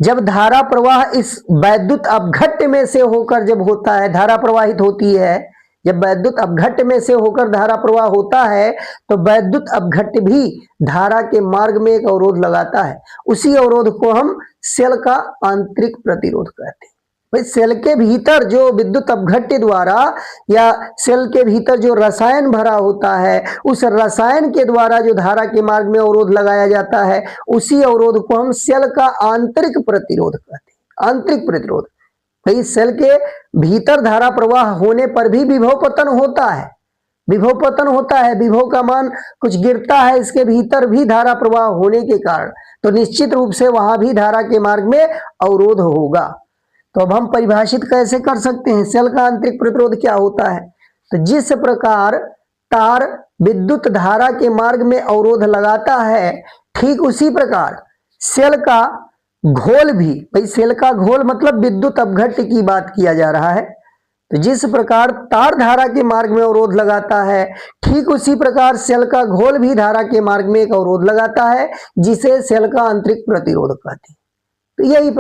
जब धारा प्रवाह इस वैद्युत अपघट्य में से होकर जब होता है, धारा प्रवाहित होती है, जब वैद्युत अपघट्य में से होकर धारा प्रवाह होता है तो वैद्युत अपघट्य भी धारा के मार्ग में एक अवरोध लगाता है। उसी अवरोध को हम सेल का आंतरिक प्रतिरोध कहते हैं। भाई सेल के भीतर जो विद्युत अपघट्य द्वारा या सेल के भीतर जो रसायन भरा होता है, उस रसायन के द्वारा जो धारा के मार्ग में अवरोध लगाया जाता है, उसी अवरोध को हम सेल का आंतरिक प्रतिरोध कहते हैं। आंतरिक प्रतिरोध, भाई सेल के भीतर धारा प्रवाह होने पर भी विभव पतन होता है, विभव पतन होता है, विभव का मान कुछ गिरता है इसके भीतर भी धारा प्रवाह होने के कारण, तो निश्चित रूप से वहां भी धारा के मार्ग में अवरोध होगा। तो अब हम परिभाषित कैसे कर सकते हैं सेल का आंतरिक प्रतिरोध क्या होता है? तो जिस प्रकार तार विद्युत धारा के मार्ग में अवरोध लगाता है, ठीक उसी प्रकार सेल का घोल भी, भाई सेल का घोल मतलब विद्युत अपघट्य की बात किया जा रहा है, तो जिस प्रकार तार धारा के मार्ग में अवरोध लगाता है, ठीक उसी प्रकार सेल का घोल भी धारा के मार्ग में एक अवरोध लगाता है, जिसे सेल का आंतरिक प्रतिरोध कहते हैं। तो यही